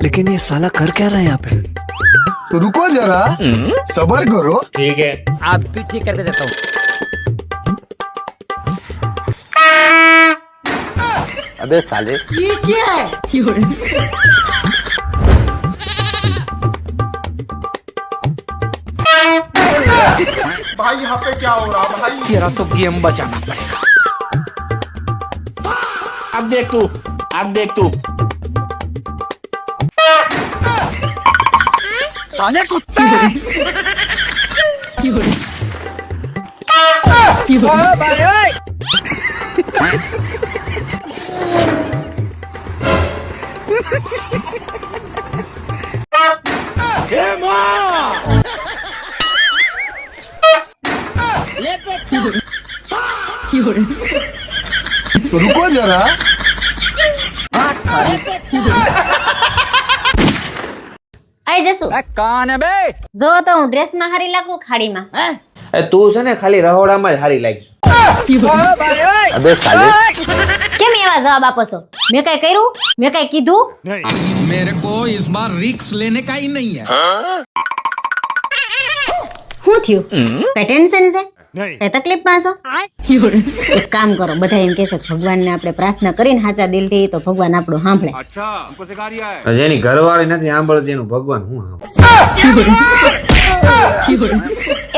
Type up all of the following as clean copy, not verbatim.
लेकिन ये साला कर क्या रहा है यहाँ पे? रुको जरा सबर करो। ठीक है, आप भी ठीक करके देता हूँ। अबे साले ये क्या है? भाई यहाँ पे क्या हो रहा भाई? तेरा तो गेम बचाना पड़ेगा। अब देख तू, अब देख तू। साले कुत्ते। रुको जरा આઈ જસુ कौन है बे? જો તો હું ડ્રેસ માં હારી લાગુ ખાડીમાં તું છે ને ખાલી રહોડામાં જ હારી લાગીશ. अबे साले કેમ એવા જવાબ આપો છો? મેં કઈ કર્યું? મેં કઈ કીધું? मेरे को इस बार रिक्स लेने का ही नहीं है। શું થયું? કઈ ટેન્શન છે? કઈ તકલીફમાં છો? એક કામ કરો, બધા એમ કહે છે કે ભગવાનને આપણે પ્રાર્થના કરીને સાચા દિલથી તો ભગવાન આપણું સાંભળે. જેની ઘરવાળી નથી સાંભળતી એનું ભગવાન હું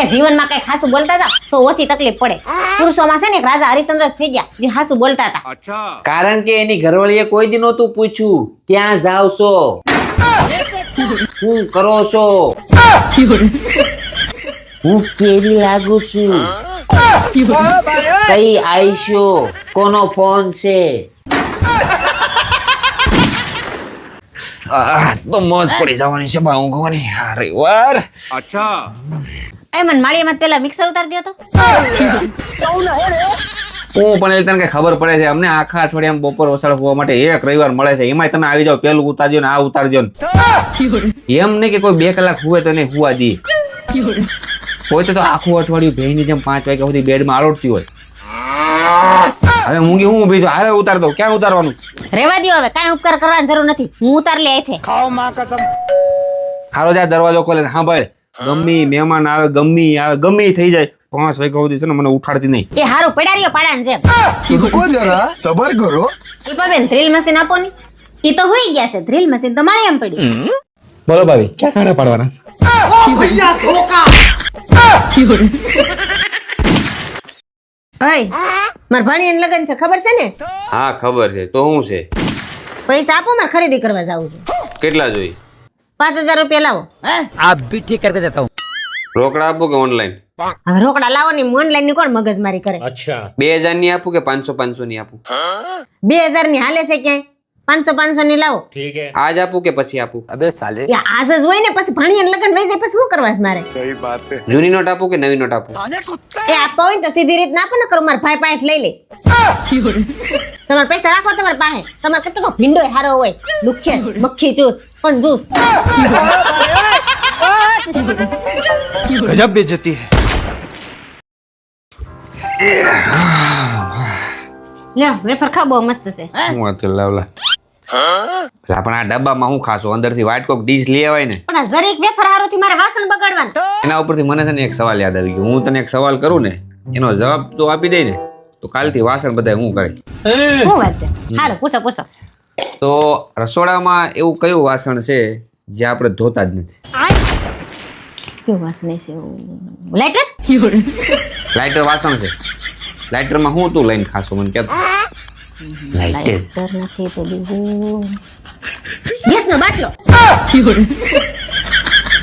એ જીવનમાં કઈ ખાસું બોલતા હતા તો ઓછી તકલીફ પડે. પુરુષોમાં છે ને એક રાજા હરિશ્ચંદ્ર થઈ ગયા, જે ખાસું બોલતા હતા. કારણ કે એની ઘરવાળીએ કોઈ દી નહોતું પૂછ્યું ક્યાં જાવ છો, શું કરો છો, હું કેવી લાગુ છું, કઈ આઈશો, કોનો ફોન છે. તો મોજ પડી જવાની છે બા ઊંઘવાની. અરે વાર એ મને માળિયામાં પેલા મિક્સર ઉતાર દ્યો તો. હું પણ એ તને કઈ ખબર પડે છે? અમને આખા અઠવાડિયામાં બપોર વસાડ હોવા માટે એક રવિવાર મળે છે, એમાંય તમે આવી જાવ પેલું ઉતારજો ને આ ઉતારજો ને. એમ નહીં કે કોઈ 2 કલાક હુવે તો નહીં હુવા દે. કોઈ તો આખું અઠવાડિયું ભેની જેમ 5 વાગ્યા સુધી બેડમાં આલોટતી હોય. હવે ઊંઘી હું ઊભી છું, હારે ઉતાર દો. ક્યાં ઉતારવાનું? રેવા દ્યો, હવે કાંઈ ઉપકાર કરવાની જરૂર નથી. હું ઉતાર લે આઈથે. खाओ माँ कसम। હારો જા દરવાજો ખોલે ને સાંભળ, ગમી મહેમાન આવે, ગમી થઈ જાય 5 વાગ્યા સુધી છે ને મને ઉઠાડતી નહીં. એ હારું પડ્યા રહ્યો પાડાને જેમ. रुको जरा सबर करो। કલ્પાબેન ડ્રીલ મશીન આપો ને. ઈ તો હોઈ ગયા છે, ડ્રીલ મશીન તો માળિયામાં પડ્યું. બોલો ભાભી, ક્યાં ખાડા પાડવાના? ઓય માર ભાણીયાને લગન છે, ખબર છે ને? હા ખબર છે. તો શું છે? પૈસા આપો, મારે ખરીદી કરવા જાવું છે. કેટલા જોઈ? 5000 રૂપિયા લાવો. आप भी ठीक करके देता हूँ। રોકડા આપું કે ઓનલાઈન? હવે રોકડા લાવો ને, ઓનલાઈન ની કોણ મગજમારી કરે? अच्छा 2000 ની આપું કે 500 ની આપું? 2000 ની હાલે છે ક્યાંય? 500 ની લાવો. ठीक है। આજ આપું કે પછી આપું? अबे साले એ આજ જ હોય ને, પછી ભાણીયાને લગન વહી જાય પછી શું કરવા છે મારે? सही बात है। જૂની નોટ આપું કે નવી નોટ આપું? એ આપવા હોય ને તો સીધી રીત ના આપો ને, કરો મારા ભાઈ પાસે લઈ લે. તમારે પૈસા રાખો તમારી પાસે. તમારે કેટલો ભીંડોય હારો હોય, લુખ્યા મક્ખી ચૂસ કંજૂસ. गजब बेइज्जती है। લ્યો વેફર ખાવ, બહુ મસ્ત છે. હું વાત કરી લાવલા. પેલા પણ આ ડબ્બામાં હું ખાશો? અંદરથી વ્હાઈટ કોક ડીશ લઈ આવાય ને. પણ આ જરીક વેફર હારોથી મારે વાસણ બગાડવાનું. એના ઉપરથી મને છે ને એક સવાલ યાદ આવી ગયો. હું તને એક સવાલ કરું ને, એનો જવાબ તો આપી દે ને, તો કાલથી વાસણ બધા હું કરે. શું વાત છે? હાલો પૂછો પૂછો. તો રસોડામાં એવું કયું વાસણ છે જે આપણે ધોતા જ નથી? કેવું વાસણ છે? લાઈટર? લાઇટર વાસણ છે. લાઇટરમાં હું તું લઈને ખાશો મને કહેતો? લાઇટર લાઈટર નથી તો બીજું ગેસનો બાટલો.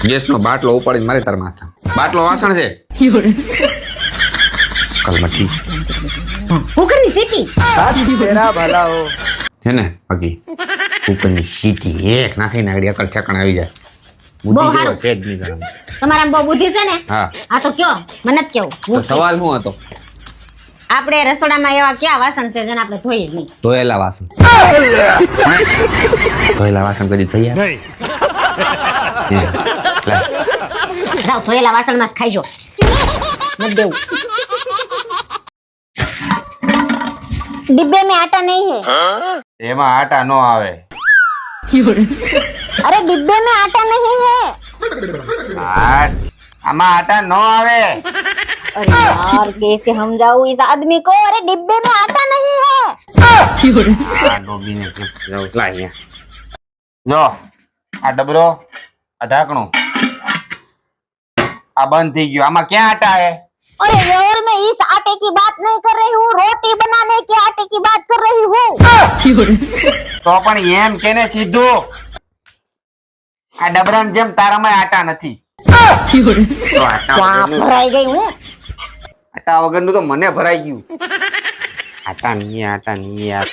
ગેસનો બાટલો ઉપાડીને મારે તાર માથા. બાટલો વાસણ છે? કલમઠી કુકરની સીટી. तेरा भला हो। છે ને બાકી કુકરની સીટી એક નાખીને આગળ અકલ ઠેકાણ આવી જાય. બહુ બુદ્ધિ સારું. જેવો છે જ નહીં તારામાં. તમારામાં બહુ બુદ્ધિ છે ને? હા. આ તો કયો, મને જ કેવું. તો સવાલ શું હતો? આપણે રસોડામાં એવા કયા વાસણ છે જેને આપણે ધોઈ જ નહીં? ધોયેલા વાસણ. ધોયેલા વાસણ કદી થઈ યાર? જાઓ ધોયેલા વાસણમાં જ ખાઈજો. મત દેવું. डिब्बे में आटा नहीं है. એમાં આટા નો આવે. अरे डिब्बे में आटा नहीं है। આમાં આટા ન આવે. अरे यार कैसे समझाऊं इस आदमी को। अरे डिब्बे में आटा नहीं है। આ ડોબીને જાવ લાય જો આ ડબરો આ ઢાંકણું આ બંધ થઈ ગયું. આમાં ક્યાં આટા હે? अरे यार मैं इस आटे की बात नहीं कर रही हूँ, रोटी बनाने के आटे की बात कर रही हूँ। તો પણ એમ કેને સીધું આ ડબરાની જેમ તારામાં આટા નથી. તો આટા क्या વગરનું- भराई गई हूँ। આટા વગરનું તો મને ભરાઈ ગયું. આટા નહીં યાર.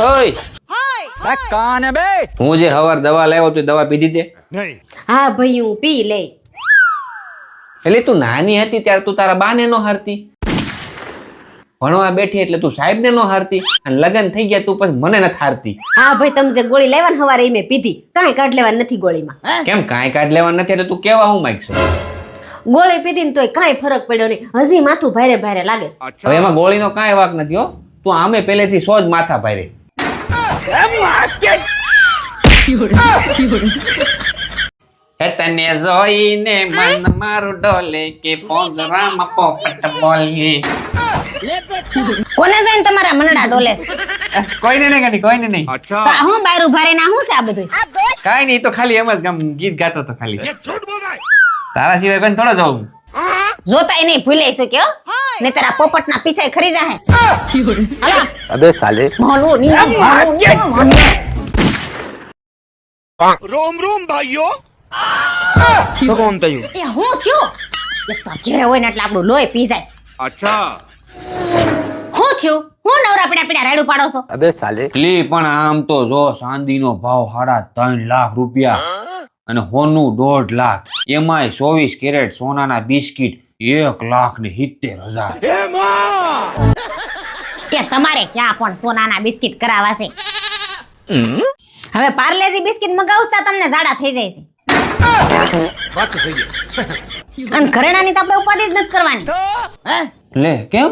ઓય कौन है बे? હું જે હવાર દવા લાવ્યો તો દવા પીધી તે? हाँ भाई हूँ पी ले। એટલે તું નાની હતી ત્યારે તું તારા બાને નો હારતી, ભણવા બેઠી એટલે તું સાહેબને નો હારતી, અને લગન થઈ ગયા તું પછી મને નથી હારતી. हाँ भाई तुम जे गोली लेवन हवारे में पीधी काई काट लेवन નથી ગોળીમાં। કેમ કાંઈ કાઢ લેવા નથી એટલે તું કેવા હું માંગશો? ગોળી પીધી ને તોય કાઈ ફરક પડ્યો નહીં, હજી માથું ભારે ભારે લાગે છે। હવે એમાં ગોળીનો કાંઈ વાક નથી હો. તું આમે પહેલેથી સો જ માથા ભારે. હે તને જોઈને મન મારું ડોલે કે પોજરામાં પોપટ બોલે. કોને જોઈને તમારા મનડા ડોલે છે? કોઈને નહીં કાઢી, કોઈને નહીં. તો આ હું બાયરું ભારે ના હું છે આ બધું? કાંઈ નહીં, તો ખાલી એમ જ ગીત ગાતો તો ખાલી. તારા સિવાય કોઈને થોડો જવું. જોતાય નહીં ભૂલે છો કે ને તારા પોપટના પીછે ખરી જાહે। હાલો अबे साले મોલું ની रोम रोम भाइयों। तो कौन था यू એ હું થયું? એક તો ઘેરે હોય ને એટલે આપણું લોહી પી જાય। अच्छा હું થયું? હું નવરા પીડા પીડા રાડું પાડો છો? अबे साले લી પણ આમ તો જો ચાંદીનો ભાવ 3.5 લાખ રૂપિયા અને હોનું 1.5 લાખ, એમાંય 24 કેરેટ સોનાના બિસ્કિટ 1,70,000. કે તમારે ક્યાં પણ સોનાના બિસ્કિટ કરાવા છે? હવે પાર્લેજી બિસ્કિટ મગાવતા તમને ઝાડા થઈ જાય છે। અને ઘરેણાની તો આપણે ઉપાધિ જ નથી કરવાની। લે કેમ?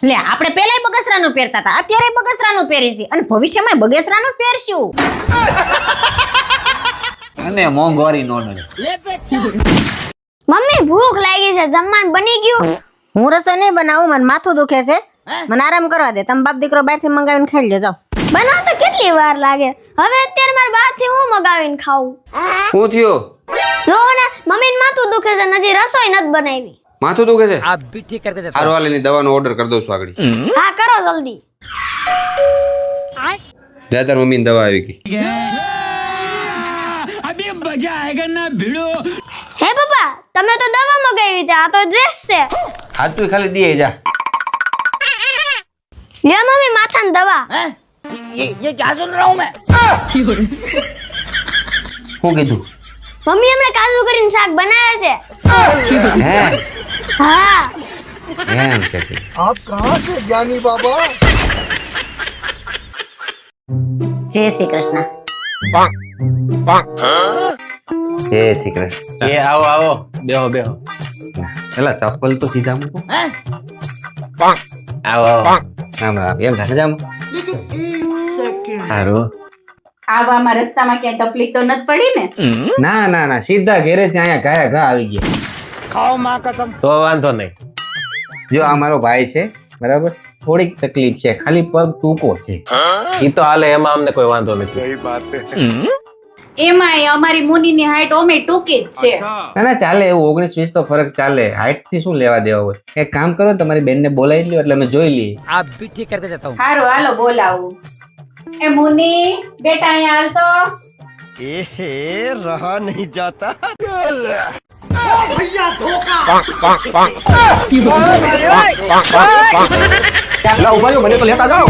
લે આપણે પહેલાય બગસરાનું પહેરતા હતા, અત્યારે બગસરાનું પહેરીશું અને ભવિષ્યમાં બગસરાનું જ પહેરશું। અને મોંઘવારી નો નડે. મમ્મી ભૂખ લાગી છે, જમવાનું બની ગયું? હું રસોઈ નહીં બનાવું, મને માથું દુખે છે, મને આરામ કરવા દે। તમે બાપ દીકરો બહારથી મંગાવીને ખાઈ લ્યો, જાઓ। બનાવતા કેટલી વાર લાગે? હવે અત્યારે મારા બહારથી હું મગાવીને ખાવું? શું થયું? જો ને મમ્મીને માથું દુખે છે, હજી રસોઈ નથી બનાવી। માથું દુખે છે? आप भी ठीक करके देता हूँ। હારું હાલ એની દવાનો ઓર્ડર કરી દઉં છું આગળ. હા કરો જલ્દી। જા તાર મમ્મીની દવા આવી ગઈ. अभी मजा आएगा ना भिड़ो। હે પપ્પા તમે તો દવા મગાવી છે, આ તો ડ્રેસ છે। હાથ તું ખાલી દીએ જા. લ્યો મમ્મી માથાની દવા। શું કીધું? મમ્મી હમણાં કાજુ કરીને શાક બનાવે છે। હે હા એમ છે તે. आप कहाँ से ज्ञानी बाबा? જય શ્રી કૃષ્ણ। જય શ્રી કૃષ્ણ. એ આવો આવો, બેહો બેહો. એલા ચપ્પલ તો સીધા મૂકો. આવો આવો. રામ રામ. એમ ઘરે જામ. હારું. આવામાં રસ્તામાં ક્યાંય તકલીફ તો નથી પડી ને? ના ના ના, સીધા ઘરે જ અહીંયા ઘા ઘા આવી ગયા. તો વાંધો નહીં. જો આ મારો ભાઈ છે બરાબર, થોડીક તકલીફ છે, ખાલી પગ ટૂંકો છે. ઈ તો હાલે, એમાં અમને કોઈ વાંધો નથી. એમાંય અમારી મુનીની હાઈટ ઓમે ટૂંકી જ છે. ના ના ચાલે, એવું 19-20 તો ફરક ચાલે. હાઈટ થી શું લેવા દેવા હોય? એક કામ કરો, તમારી બેન ને બોલાવી લ્યો એટલે અમે જોઈ લઈએ. आप भी ठीक करके देता हूँ. હારું હાલો બોલાવું. એ મુની બેટા અહીંયા હાલ તો. रहा नहीं जाता લા ઉભા રહ્યો, મને તો લેતા જાઓ.